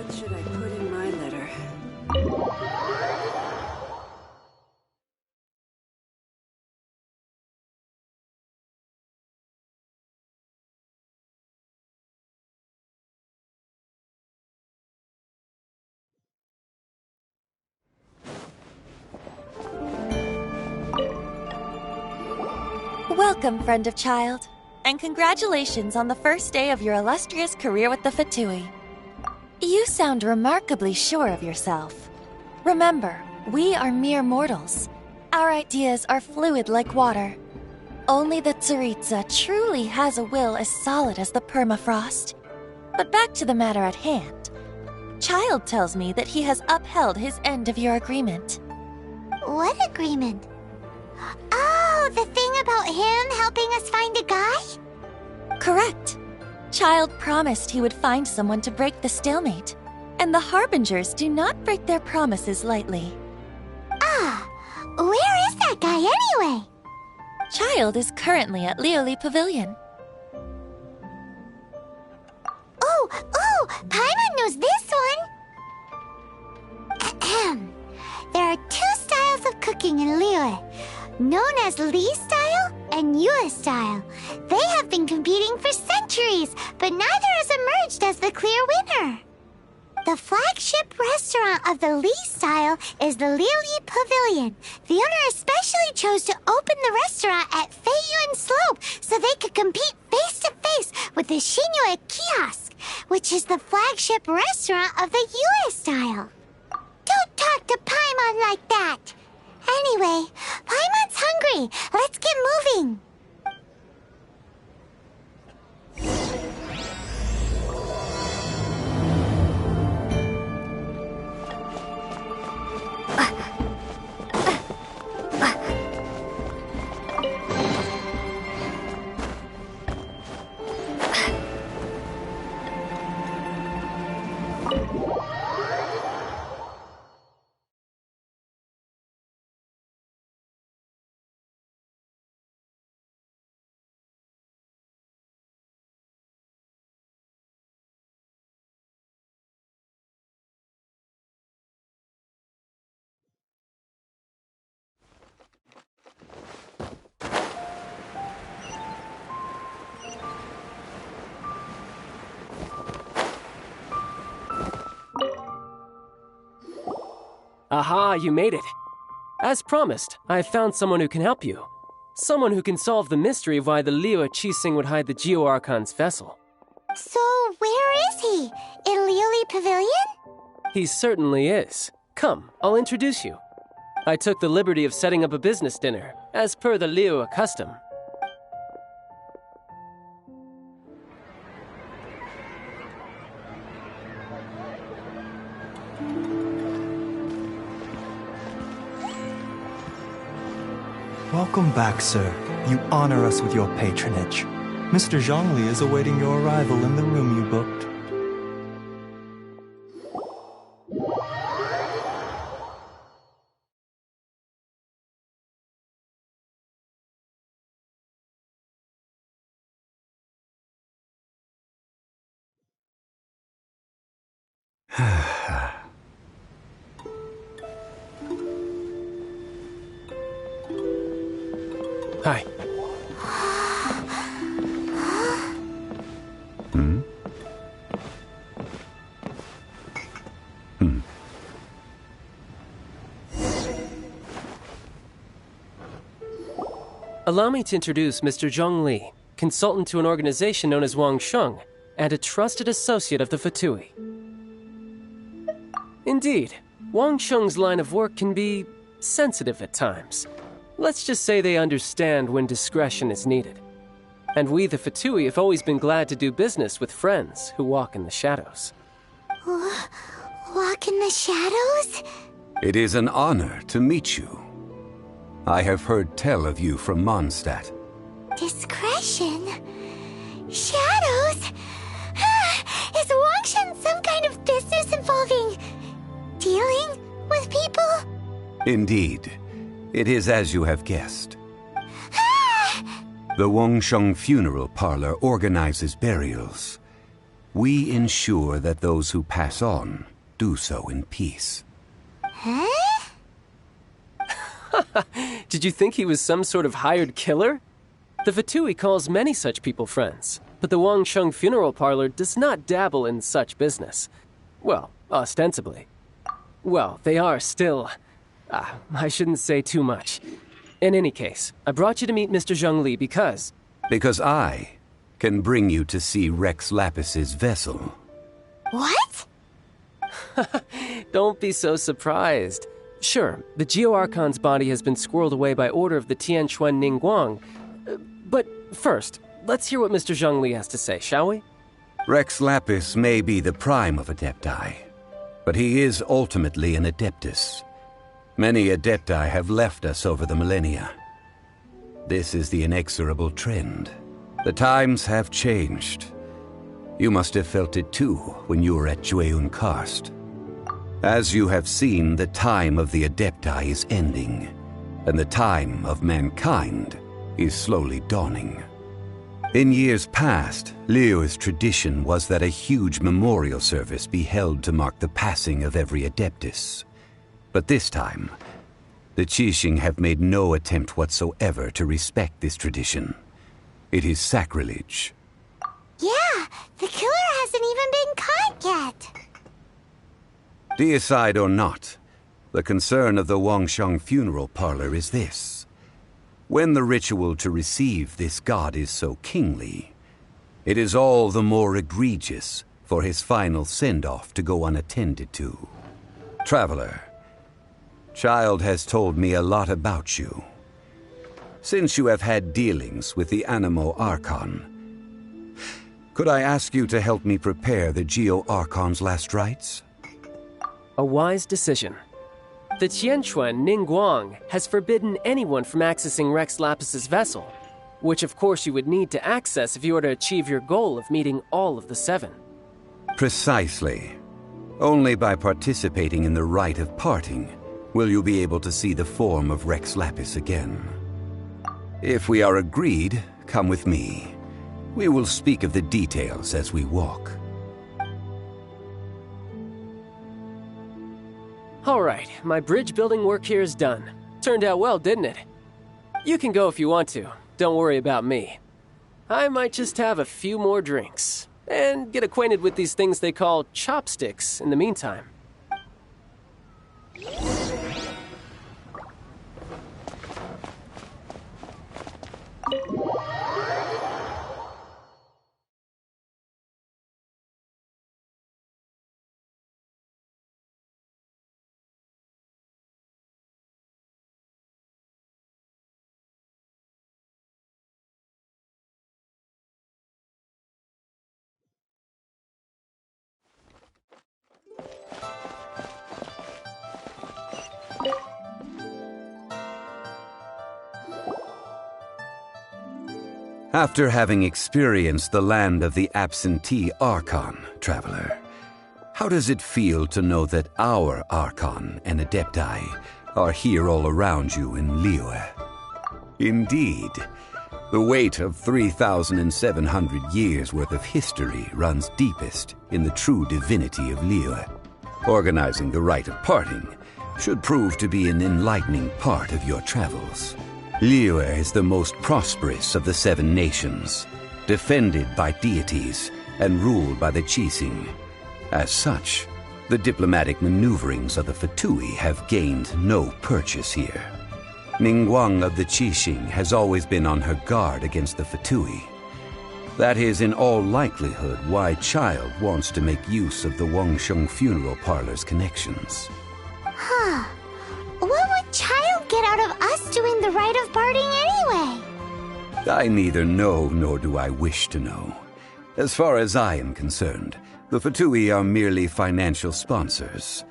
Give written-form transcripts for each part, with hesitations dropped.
What should I put in my letter? Welcome, friend of child, and congratulations on the first day of your illustrious career with the Fatui. You sound remarkably sure of yourself. Remember, we are mere mortals. Our ideas are fluid like water. Only the Tsaritsa truly has a will as solid as the permafrost. But back to the matter at hand. Child tells me that he has upheld his end of your agreement. What agreement? Oh, the thing about him helping us find a guy? Correct. Child promised he would find someone to break the stalemate, and the Harbingers do not break their promises lightly. Ah, where is that guy anyway? Child is currently at Lioli Pavilion. Oh, Paimon knows this one! Ahem. There are two styles of cooking in Liyue, known as Li style and Yue style. They have been competing for centuries, but neither has emerged as the clear winner. The flagship restaurant of the Li style is the Lioli Pavilion. The owner especially chose to open the restaurant at Feiyuan Slope so they could compete face-to-face with the Shinyue Kiosk, which is the flagship restaurant of the Yue style. Don't talk to Paimon like that! Anyway, Paimon's hungry. Let's get moving. Aha, you made it. As promised, I've found someone who can help you. Someone who can solve the mystery of why the Liyue Qixing would hide the Geo-Archon's vessel. So, where is he? In Lioli Pavilion? He certainly is. Come, I'll introduce you. I took the liberty of setting up a business dinner, as per the Liyue custom. Welcome back, sir. You honor us with your patronage. Mr. Zhongli is awaiting your arrival in the room you booked. Hi. Allow me to introduce Mr. Zhong Li, consultant to an organization known as Wang Sheng, and a trusted associate of the Fatui. Indeed, Wang Sheng's line of work can be sensitive at times. Let's just say they understand when discretion is needed. And we, the Fatui, have always been glad to do business with friends who walk in the shadows. Walk in the shadows? It is an honor to meet you. I have heard tell of you from Mondstadt. Discretion? Shadows? Is Wangshan some kind of business involving dealing with people? Indeed. It is as you have guessed. The Wangsheng Funeral Parlor organizes burials. We ensure that those who pass on do so in peace. Huh? Did you think he was some sort of hired killer? The Fatui calls many such people friends, but the Wangsheng Funeral Parlor does not dabble in such business. Well, ostensibly. Well, they are still... I shouldn't say too much. In any case, I brought you to meet Mr. Zhongli because... Because I can bring you to see Rex Lapis's vessel. What? Don't be so surprised. Sure, the Geo-Archon's body has been squirreled away by order of the Tianquan Ningguang. But first, let's hear what Mr. Zhongli has to say, shall we? Rex Lapis may be the prime of Adepti, but he is ultimately an Adeptus. Many Adepti have left us over the millennia. This is the inexorable trend. The times have changed. You must have felt it too when you were at Jueyun Karst. As you have seen, the time of the Adepti is ending, and the time of mankind is slowly dawning. In years past, Liyue's tradition was that a huge memorial service be held to mark the passing of every Adeptus. But this time, the Qixing have made no attempt whatsoever to respect this tradition. It is sacrilege. Yeah, the killer hasn't even been caught yet. Deicide or not, the concern of the Wangsheng Funeral Parlor is this. When the ritual to receive this god is so kingly, it is all the more egregious for his final send-off to go unattended to. Traveler, Child has told me a lot about you. Since you have had dealings with the Animo Archon, could I ask you to help me prepare the Geo-Archon's last rites? A wise decision. The Tianquan Ningguang has forbidden anyone from accessing Rex Lapis's vessel, which of course you would need to access if you were to achieve your goal of meeting all of the seven. Precisely. Only by participating in the rite of parting will you be able to see the form of Rex Lapis again. If we are agreed, come with me. We will speak of the details as we walk. All right, my bridge building work here is done. Turned out well, didn't it? You can go if you want to. Don't worry about me. I might just have a few more drinks and get acquainted with these things they call chopsticks in the meantime. After having experienced the land of the absentee Archon, Traveler, how does it feel to know that our Archon and Adepti are here all around you in Liyue? Indeed, the weight of 3,700 years' worth of history runs deepest in the true divinity of Liyue. Organizing the rite of parting should prove to be an enlightening part of your travels. Liyue is the most prosperous of the seven nations, defended by deities and ruled by the Qixing. As such, the diplomatic maneuverings of the Fatui have gained no purchase here. Ningguang of the Qixing has always been on her guard against the Fatui. That is in all likelihood why Child wants to make use of the Wangsheng Funeral Parlor's connections. Huh. What would Child get out of us doing the rite of parting anyway? I neither know nor do I wish to know. As far as I am concerned, the Fatui are merely financial sponsors.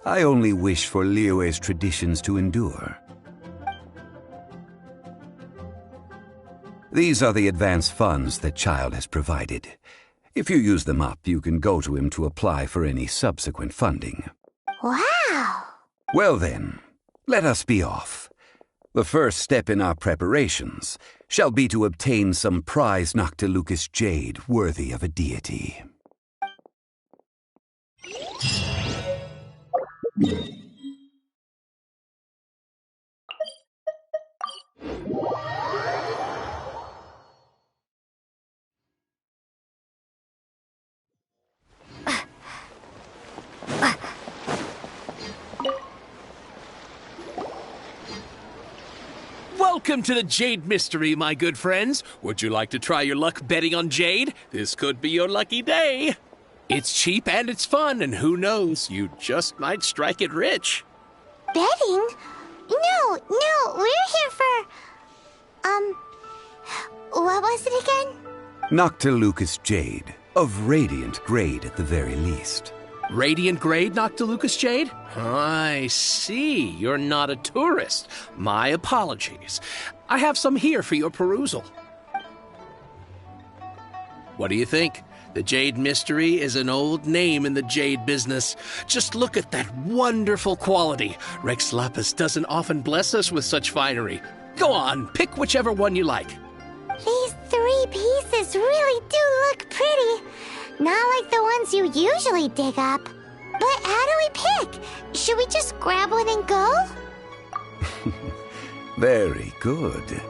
I only wish for Liyue's traditions to endure. These are the advance funds that Child has provided. If you use them up, you can go to him to apply for any subsequent funding. Wow! Well then, let us be off. The first step in our preparations shall be to obtain some prized Noctilucous jade worthy of a deity. Welcome to the Jade Mystery, my good friends. Would you like to try your luck betting on Jade? This could be your lucky day. It's cheap and it's fun, and who knows, you just might strike it rich. Betting? No, we're here for... what was it again? Noctilucous Jade, of radiant grade at the very least. Radiant grade, Noctilucous Jade? I see. You're not a tourist. My apologies. I have some here for your perusal. What do you think? The Jade Mystery is an old name in the jade business. Just look at that wonderful quality. Rex Lapis doesn't often bless us with such finery. Go on, pick whichever one you like. These 3 pieces really do look pretty. Not like the ones you usually dig up. But how do we pick? Should we just grab one and go? Very good.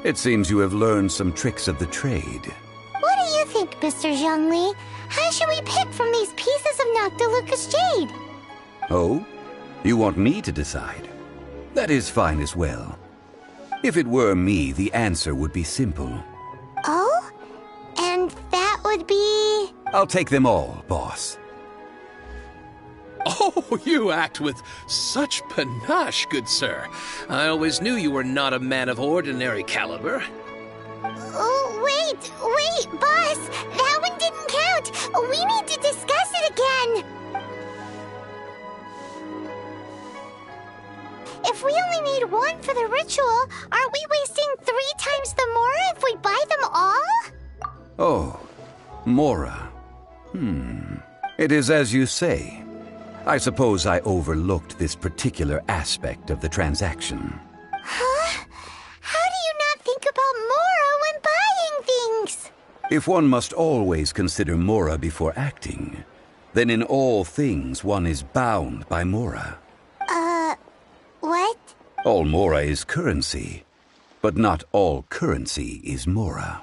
It seems you have learned some tricks of the trade. What do you think, Mr. Zhongli? How should we pick from these pieces of Noctilucous Jade? Oh? You want me to decide? That is fine as well. If it were me, the answer would be simple. Oh? And that would be... I'll take them all, boss. Oh, you act with such panache, good sir. I always knew you were not a man of ordinary caliber. Oh, wait, boss! That one didn't count! We need to discuss it again! If we only need one for the ritual, aren't we wasting 3 times the Mora if we buy them all? Oh, Mora. It is as you say. I suppose I overlooked this particular aspect of the transaction. Huh? How do you not think about Mora when buying things? If one must always consider Mora before acting, then in all things one is bound by Mora. What? All Mora is currency, but not all currency is Mora.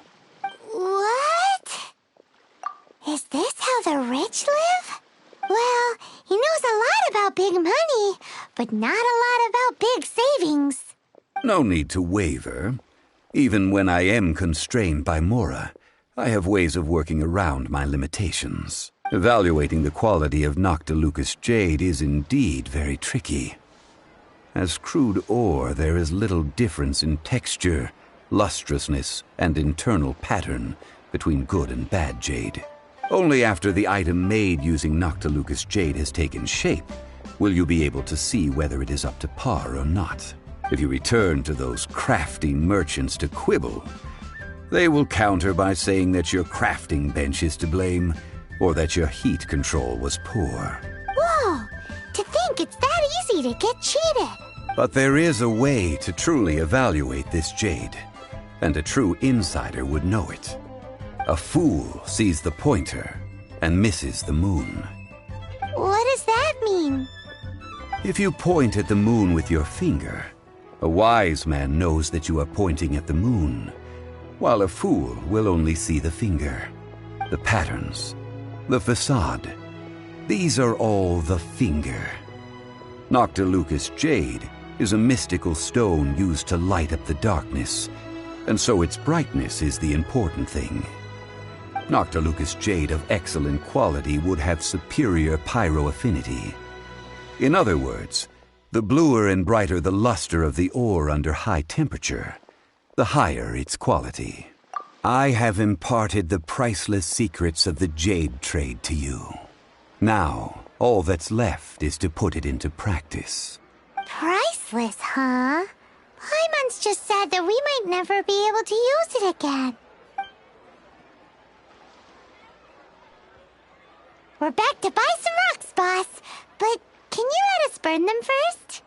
What? Is this how the rich live? Well, he knows a lot about big money, but not a lot about big savings. No need to waver. Even when I am constrained by Mora, I have ways of working around my limitations. Evaluating the quality of Noctilucous Jade is indeed very tricky. As crude ore, there is little difference in texture, lustrousness, and internal pattern between good and bad jade. Only after the item made using Noctilucous Jade has taken shape will you be able to see whether it is up to par or not. If you return to those crafty merchants to quibble, they will counter by saying that your crafting bench is to blame or that your heat control was poor. Whoa! To think it's that easy to get cheated! But there is a way to truly evaluate this jade, and a true insider would know it. A fool sees the pointer and misses the moon. What does that mean? If you point at the moon with your finger, a wise man knows that you are pointing at the moon, while a fool will only see the finger, the patterns, the facade. These are all the finger. Noctilucous Jade is a mystical stone used to light up the darkness, and so its brightness is the important thing. Noctilucous Jade of excellent quality would have superior pyro-affinity. In other words, the bluer and brighter the luster of the ore under high temperature, the higher its quality. I have imparted the priceless secrets of the jade trade to you. Now, all that's left is to put it into practice. Priceless, huh? Paimon's just said that we might never be able to use it again. We're back to buy some rocks, boss. But can you let us burn them first?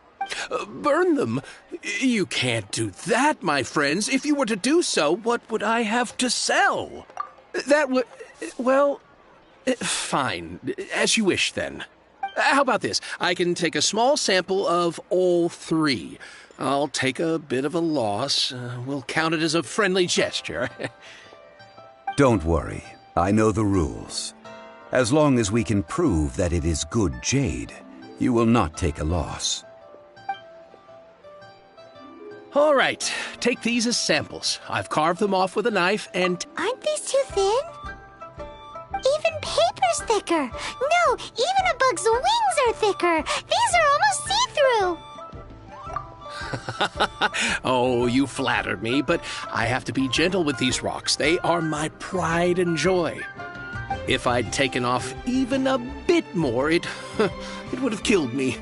Burn them? You can't do that, my friends. If you were to do so, what would I have to sell? That would... well... fine. As you wish, then. How about this? I can take a small sample of all three. I'll take a bit of a loss. We'll count it as a friendly gesture. Don't worry. I know the rules. As long as we can prove that it is good jade, you will not take a loss. All right, take these as samples. I've carved them off with a knife and... Aren't these too thin? Even paper's thicker. No, even a bug's wings are thicker. These are almost see-through. Oh, you flattered me, but I have to be gentle with these rocks. They are my pride and joy. If I'd taken off even a bit more, it would have killed me.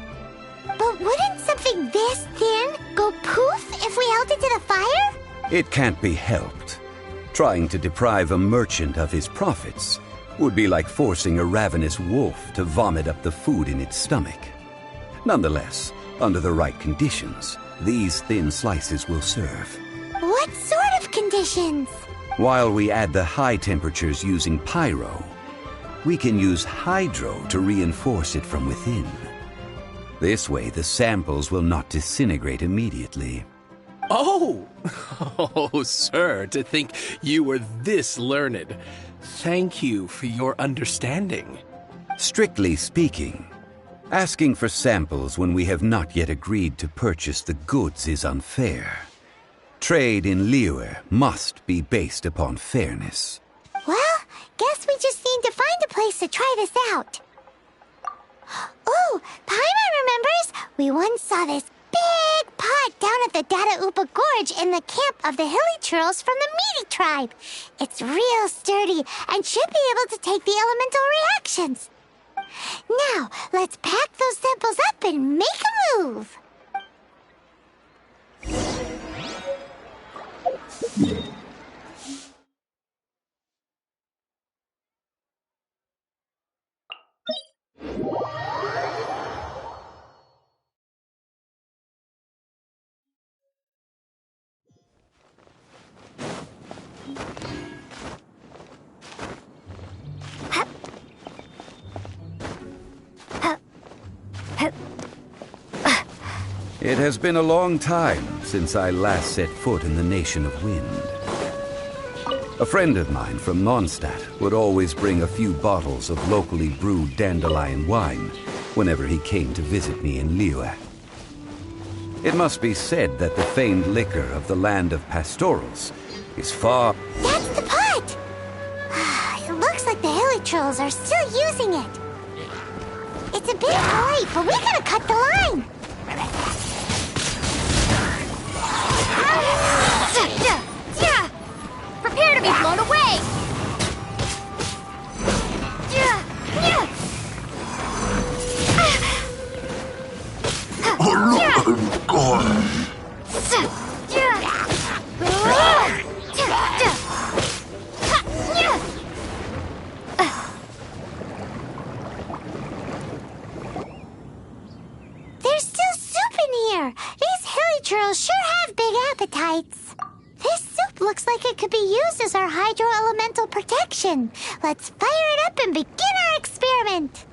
But wouldn't something this thin go poof if we held it to the fire? It can't be helped. Trying to deprive a merchant of his profits would be like forcing a ravenous wolf to vomit up the food in its stomach. Nonetheless, under the right conditions, these thin slices will serve. What sort of conditions? While we add the high temperatures using pyro, we can use hydro to reinforce it from within. This way, the samples will not disintegrate immediately. Oh! Oh, sir, to think you were this learned. Thank you for your understanding. Strictly speaking, asking for samples when we have not yet agreed to purchase the goods is unfair. Trade in Liyue must be based upon fairness. Well, guess we just need to find a place to try this out. Oh, Paimon remembers we once saw this big pot down at the Data Upa Gorge in the camp of the hilly churls from the Meaty tribe. It's real sturdy and should be able to take the elemental reactions. Now, let's pack those samples up and make a move. It has been a long time since I last set foot in the Nation of Wind. A friend of mine from Mondstadt would always bring a few bottles of locally brewed dandelion wine whenever he came to visit me in Liyue. It must be said that the famed liquor of the land of pastorals is far... That's the pot! It looks like the hilly trolls are still using it. It's a bit bright, but we gotta cut the line. Prepare to be blown away! There's still soup in here. These hilly churls sure have big appetites. This soup looks like it could be used as our hydro-elemental protection. Let's fire it up and begin our experiment.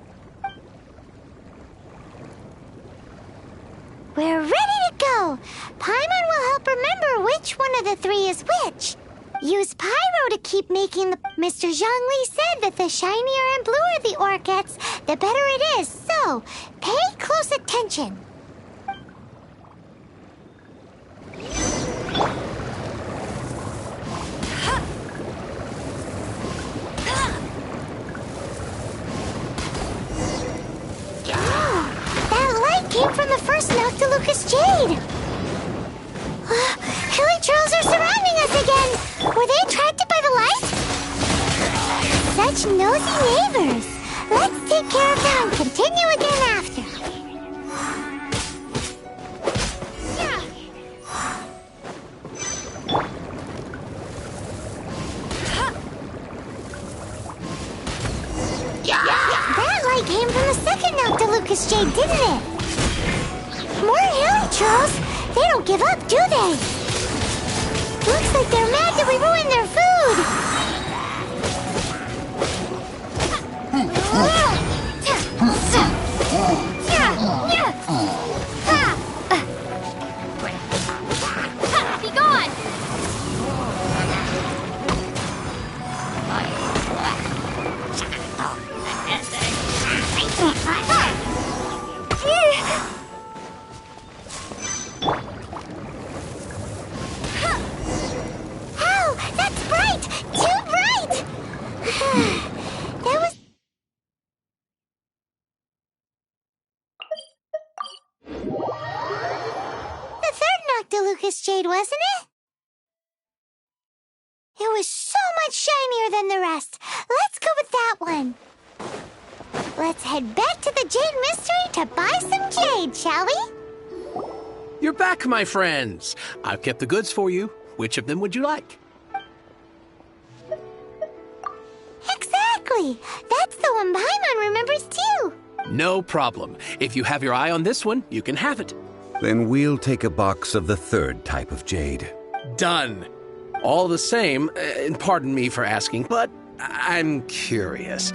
We're ready to go. Paimon will help remember which one of the three is which. Use pyro to keep making the... Mr. Zhongli said that the shinier and bluer the ore gets, the better it is. So, pay close attention. Came from the first Noctilucous Jade. Hilly trolls are surrounding us again. Were they attracted by the light? Such nosy neighbors. Let's take care of them and continue again after. That light came from the second Noctilucous Jade, didn't it? More hilly trolls? They don't give up, do they? Looks like they're mad that we ruined their food. Lucas jade, wasn't it? It was so much shinier than the rest. Let's go with that one. Let's head back to the Jade Mystery to buy some jade, shall we? You're back, my friends. I've kept the goods for you. Which of them would you like? Exactly. That's the one Paimon remembers too. No problem. If you have your eye on this one, you can have it. Then we'll take a box of the third type of jade. Done. All the same, and pardon me for asking, but I'm curious.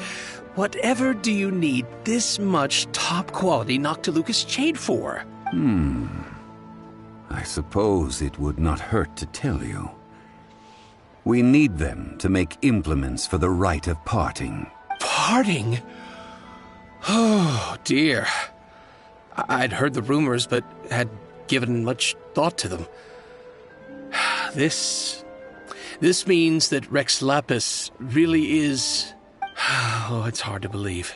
Whatever do you need this much top-quality Noctilucous jade for? I suppose it would not hurt to tell you. We need them to make implements for the rite of parting. Parting? Oh, dear. I'd heard the rumors, but had given much thought to them. This means that Rex Lapis really is... Oh, it's hard to believe.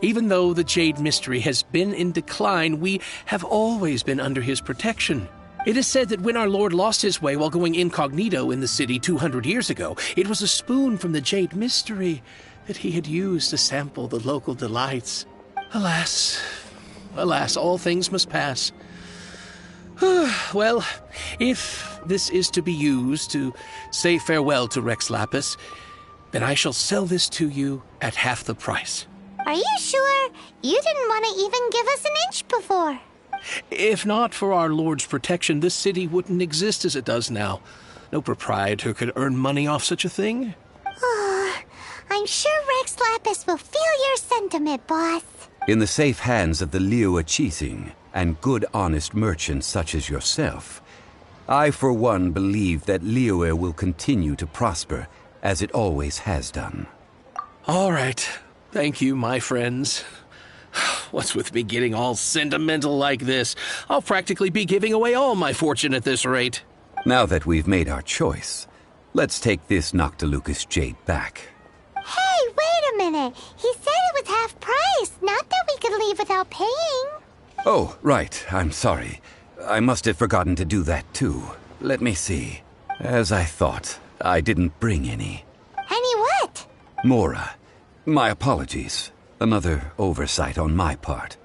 Even though the Jade Mystery has been in decline, we have always been under his protection. It is said that when our Lord lost his way while going incognito in the city 200 years ago, it was a spoon from the Jade Mystery that he had used to sample the local delights. Alas, all things must pass. Well, if this is to be used to say farewell to Rex Lapis, then I shall sell this to you at half the price. Are you sure? You didn't want to even give us an inch before. If not for our Lord's protection, this city wouldn't exist as it does now. No proprietor could earn money off such a thing. I'm sure Rex Lapis will feel your sentiment, boss. In the safe hands of the Liyue Qixing and good honest merchants such as yourself, I for one believe that Liyue will continue to prosper as it always has done. All right. Thank you, my friends. What's with me getting all sentimental like this? I'll practically be giving away all my fortune at this rate. Now that we've made our choice, let's take this Noctilucous jade back. Hey, wait a minute. He said it was half price, not that we could leave without paying. Oh, right. I'm sorry. I must have forgotten to do that too. Let me see. As I thought, I didn't bring any. Any what? Mora. My apologies. Another oversight on my part.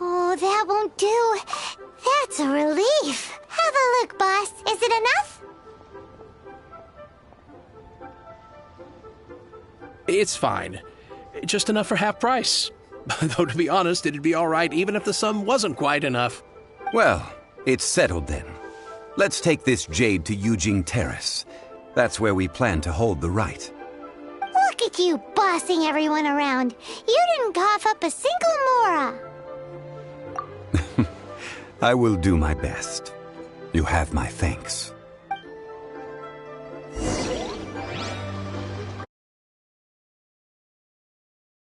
Oh, that won't do. That's a relief. Have a look, boss. Is it enough? It's fine. Just enough for half price. Though, to be honest, it'd be all right even if the sum wasn't quite enough. Well, it's settled then. Let's take this jade to Yujing Terrace. That's where we plan to hold the rite. Look at you bossing everyone around. You didn't cough up a single Mora. I will do my best. You have my thanks.